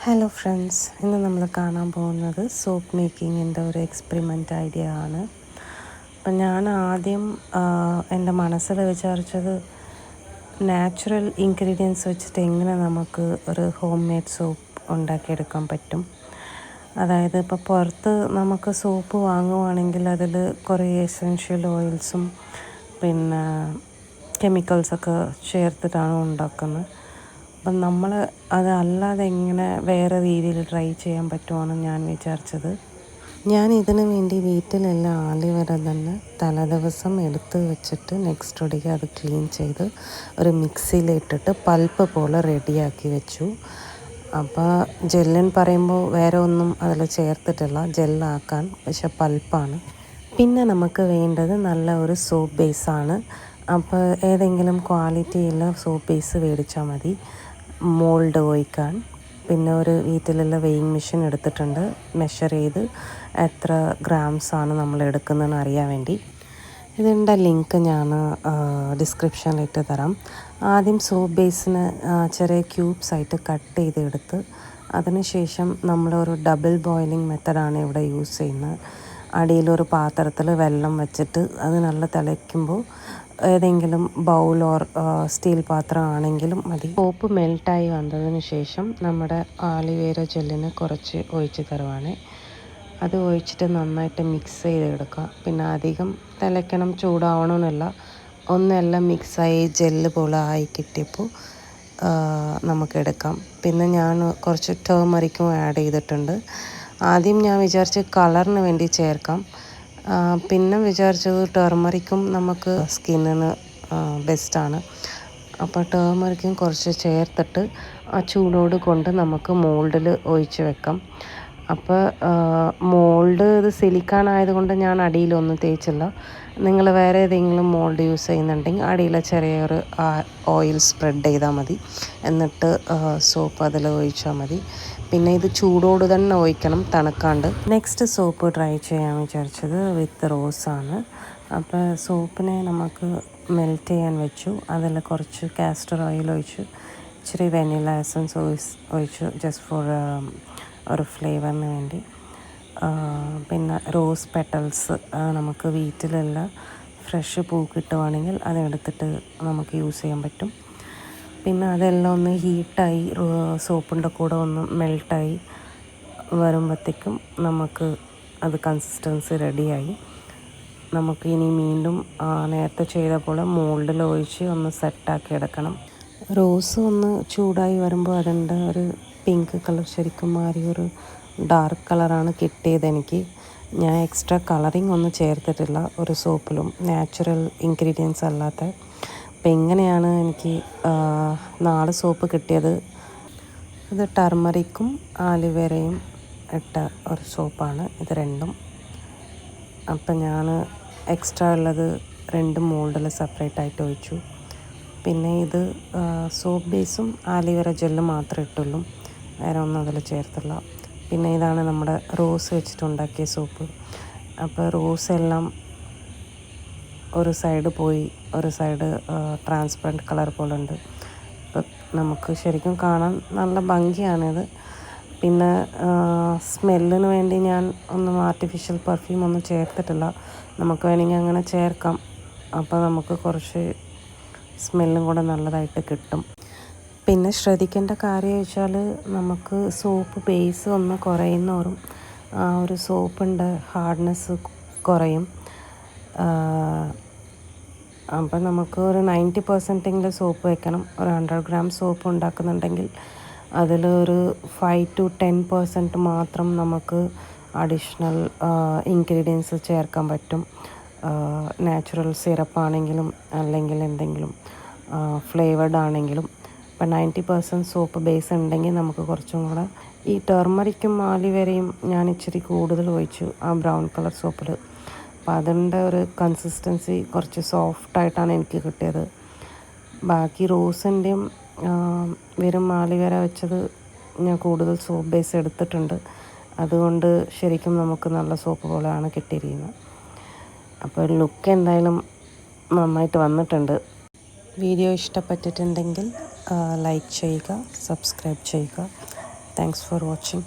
Hello friends, ഇന്ന് നമ്മൾ കാണാൻ പോകുന്നത് സോപ്പ് മേക്കിങ്ങിൻ്റെ ഒരു എക്സ്പെരിമെൻ്റ് ഐഡിയ ആണ്. അപ്പം ഞാൻ ആദ്യം എൻ്റെ മനസ്സിൽ വിചാരിച്ചത് നാച്ചുറൽ ഇൻഗ്രീഡിയൻസ് വെച്ചിട്ട് എങ്ങനെ നമുക്ക് ഒരു ഹോം മെയ്ഡ് സോപ്പ് ഉണ്ടാക്കിയെടുക്കാൻ പറ്റും. അതായത് ഇപ്പോൾ പുറത്ത് നമുക്ക് സോപ്പ് വാങ്ങുവാണെങ്കിൽ അതിൽ കുറേ എസെൻഷ്യൽ ഓയിൽസും പിന്നെ കെമിക്കൽസൊക്കെ ചേർത്തിട്ടാണ് ഉണ്ടാക്കുന്നത്. അപ്പം നമ്മൾ അതല്ലാതെ എങ്ങനെ വേറെ രീതിയിൽ ട്രൈ ചെയ്യാൻ പറ്റുമെന്ന് ഞാൻ വിചാരിച്ചത്. ഞാൻ ഇതിനു വേണ്ടി വീട്ടിലുള്ള ആലിവേര തന്നെ തലേദിവസം എടുത്ത് വെച്ചിട്ട് നെക്സ്റ്റ് ഡേക്ക് അത് ക്ലീൻ ചെയ്ത് ഒരു മിക്സിയിലിട്ടിട്ട് പൾപ്പ് പോലെ റെഡിയാക്കി വെച്ചു. അപ്പോൾ ജെല്ലെന്ന് പറയുമ്പോൾ വേറെ ഒന്നും അതിൽ ചേർത്തിട്ടില്ല, ജെല്ലാക്കാൻ, പക്ഷെ പൾപ്പാണ്. പിന്നെ നമുക്ക് വേണ്ടത് നല്ല ഒരു സോപ്പ് ബേസാണ്. അപ്പോൾ ഏതെങ്കിലും ക്വാളിറ്റിയുള്ള സോപ്പ് ബേസ് മേടിച്ചാൽ മതി. മോൾഡ് ഒഴിക്കാൻ പിന്നെ ഒരു വീട്ടിലുള്ള വെയിങ് മെഷീൻ എടുത്തിട്ടുണ്ട്, മെഷർ ചെയ്ത് എത്ര ഗ്രാംസാണ് നമ്മൾ എടുക്കുന്നതെന്ന് അറിയാൻ വേണ്ടി. ഇതിൻ്റെ ലിങ്ക് ഞാൻ ഡിസ്ക്രിപ്ഷനിലിട്ട് തരാം. ആദ്യം സോപ്പ് ബേസിന് ചെറിയ ക്യൂബ്സായിട്ട് കട്ട് ചെയ്തെടുത്ത് അതിനുശേഷം നമ്മളൊരു ഡബിൾ ബോയിലിംഗ് മെത്തഡാണ് ഇവിടെ യൂസ് ചെയ്യുന്നത്. അടിയിലൊരു പാത്രത്തിൽ വെള്ളം വെച്ചിട്ട് അത് നല്ല തിളയ്ക്കുമ്പോൾ ഏതെങ്കിലും ബൗൾ ഓർ സ്റ്റീൽ പാത്രം ആണെങ്കിലും മതി. സോപ്പ് മെൽട്ടായി വന്നതിന് ശേഷം നമ്മുടെ ആലിവേര ജെല്ലിന് കുറച്ച് ഒഴിച്ച് തരുവാണ്. അത് ഒഴിച്ചിട്ട് നന്നായിട്ട് മിക്സ് ചെയ്തെടുക്കുക. പിന്നെ അധികം തിളയ്ക്കണം, ചൂടാവണമെന്നില്ല. ഒന്നെല്ലാം മിക്സായി ജെല്ല് പോലെ ആയി കിട്ടിയപ്പോൾ നമുക്കെടുക്കാം. പിന്നെ ഞാൻ കുറച്ച് ടേമറിക്കും ആഡ് ചെയ്തിട്ടുണ്ട്. ആദ്യം ഞാൻ വിചാരിച്ച് കളറിന് വേണ്ടി ചേർക്കാം, പിന്നെ വിചാരിച്ചത് ടർമറിക്കും നമുക്ക് സ്കിന്നിന് ബെസ്റ്റാണ്. അപ്പോൾ ടർമറിക്കും കുറച്ച് ചേർത്തിട്ട് ആ ചൂടോട് കൊണ്ട് നമുക്ക് മോൾഡിൽ ഒഴിച്ച് വെക്കാം. അപ്പോൾ മോൾഡ് ഇത് സിലിക്കൺ ആയതുകൊണ്ട് ഞാൻ അടിയിലൊന്നും തേച്ചില്ല. നിങ്ങൾ വേറെ ഏതെങ്കിലും മോൾഡ് യൂസ് ചെയ്യുന്നുണ്ടെങ്കിൽ അടിയിൽ ചെറിയൊരു ഓയിൽ സ്പ്രെഡ് ചെയ്താൽ മതി. എന്നിട്ട് സോപ്പ് അതിൽ ഒഴിച്ചാൽ മതി. പിന്നെ ഇത് ചൂടോട് തന്നെ ഒഴിക്കണം, തണുക്കാണ്ട്. നെക്സ്റ്റ് സോപ്പ് ട്രൈ ചെയ്യാൻ വിചാരിച്ചത് വിത്ത് റോസാണ്. അപ്പോൾ സോപ്പിനെ നമുക്ക് മെൽറ്റ് ചെയ്യാൻ വെച്ചു. അതിൽ കുറച്ച് കാസ്റ്റർ ഓയിൽ ഒഴിച്ചു, ഇച്ചിരി വെനില എസൻസ് ഒഴിച്ചു, ജസ്റ്റ് ഫോർ ഒരു ഫ്ലേവറിന് വേണ്ടി. പിന്നെ റോസ് പെറ്റൽസ് നമുക്ക് വീട്ടിലുള്ള ഫ്രഷ് പൂ കിട്ടുവാണെങ്കിൽ അതെടുത്തിട്ട് നമുക്ക് യൂസ് ചെയ്യാൻ പറ്റും. പിന്നെ അതെല്ലാം ഒന്ന് ഹീറ്റായി സോപ്പിൻ്റെ കൂടെ ഒന്ന് മെൽട്ടായി വരുമ്പോഴത്തേക്കും നമുക്ക് അത് കൺസിസ്റ്റൻസി റെഡിയായി. നമുക്ക് ഇനി വീണ്ടും നേരത്തെ ചെയ്ത പോലെ മോൾഡിൽ ഒഴിച്ച് ഒന്ന് സെറ്റാക്കി എടുക്കണം. റോസ് ഒന്ന് ചൂടായി വരുമ്പോൾ അതിൻ്റെ ഒരു പിങ്ക് കളർ ശരിക്കും മാറി ഒരു ഡാർക്ക് കളറാണ് കിട്ടിയത് എനിക്ക്. ഞാൻ എക്സ്ട്രാ കളറിങ് ഒന്നും ചേർത്തിട്ടില്ല ഒരു സോപ്പിലും, നാച്ചുറൽ ഇൻഗ്രീഡിയൻസ് അല്ലാത്ത. അപ്പം ഇങ്ങനെയാണ് എനിക്ക് 4 സോപ്പ് കിട്ടിയത്. ഇത് ടർമറിക്കും ആലിവേരയും ഇട്ട ഒരു സോപ്പാണ് ഇത് രണ്ടും. അപ്പം ഞാൻ എക്സ്ട്രാ ഉള്ളത് 2 മോൾഡിൽ സെപ്പറേറ്റ് ആയിട്ട് ഒഴിച്ചു. പിന്നെ ഇത് സോപ്പ് ബേസും ആലിവേര ജെല്ലും മാത്രമേ ഇട്ടുള്ളൂ, വേറെ ഒന്നും അതിൽ ചേർത്തില്ല. പിന്നെ ഇതാണ് നമ്മുടെ റോസ് വെച്ചിട്ടുണ്ടാക്കിയ സോപ്പ്. അപ്പോൾ റോസ് എല്ലാം ഒരു സൈഡ് പോയി, ഒരു സൈഡ് ട്രാൻസ്പെറൻറ്റ് കളർ പോലെ ഉണ്ട്. അപ്പം നമുക്ക് ശരിക്കും കാണാൻ നല്ല ഭംഗിയാണിത്. പിന്നെ സ്മെല്ലിന് വേണ്ടി ഞാൻ ഒന്നും ആർട്ടിഫിഷ്യൽ പെർഫ്യൂം ഒന്നും ചേർത്തിട്ടില്ല. നമുക്ക് വേണമെങ്കിൽ അങ്ങനെ ചേർക്കാം. അപ്പോൾ നമുക്ക് കുറച്ച് സ്മെല്ലും കൂടെ നല്ലതായിട്ട് കിട്ടും. പിന്നെ ശ്രദ്ധിക്കേണ്ട കാര്യം വെച്ചാൽ നമുക്ക് സോപ്പ് ബേസ് ഒന്ന് കുറയുന്നോറും ആ ഒരു സോപ്പിൻ്റെ ഹാർഡ്നെസ് കുറയും. അപ്പം നമുക്ക് ഒരു 90% സോപ്പ് വെക്കണം. ഒരു 100 ഗ്രാം സോപ്പ് ഉണ്ടാക്കുന്നുണ്ടെങ്കിൽ അതിലൊരു 5 to 10% മാത്രം നമുക്ക് അഡീഷണൽ ഇൻഗ്രീഡിയൻസ് ചേർക്കാൻ പറ്റും. നാച്ചുറൽ സിറപ്പാണെങ്കിലും അല്ലെങ്കിൽ എന്തെങ്കിലും ഫ്ലേവേർഡ് ആണെങ്കിലും. ഇപ്പം 90% സോപ്പ് ബേസ് ഉണ്ടെങ്കിൽ നമുക്ക് കുറച്ചും കൂടെ. ഈ ടർമറിക്കും ആലിവേരയും ഞാൻ ഇച്ചിരി കൂടുതൽ ഒഴിച്ചു ആ ബ്രൗൺ കളർ സോപ്പിൽ. അപ്പോൾ അതിൻ്റെ ഒരു കൺസിസ്റ്റൻസി കുറച്ച് സോഫ്റ്റായിട്ടാണ് എനിക്ക് കിട്ടിയത്. ബാക്കി റോസിൻ്റെയും വെറും ആലിവേര വെച്ചത് ഞാൻ കൂടുതൽ സോപ്പ് ബേസ് എടുത്തിട്ടുണ്ട്. അതുകൊണ്ട് ശരിക്കും നമുക്ക് നല്ല സോപ്പ് പോലെയാണ് കിട്ടിയിരിക്കുന്നത്. അപ്പോൾ ലുക്ക് എന്തായാലും നന്നായിട്ട് വന്നിട്ടുണ്ട്. വീഡിയോ ഇഷ്ടപ്പെട്ടിട്ടുണ്ടെങ്കിൽ ലൈക്ക് ചെയ്യുക, സബ്സ്ക്രൈബ് ചെയ്യുക. Thanks for watching.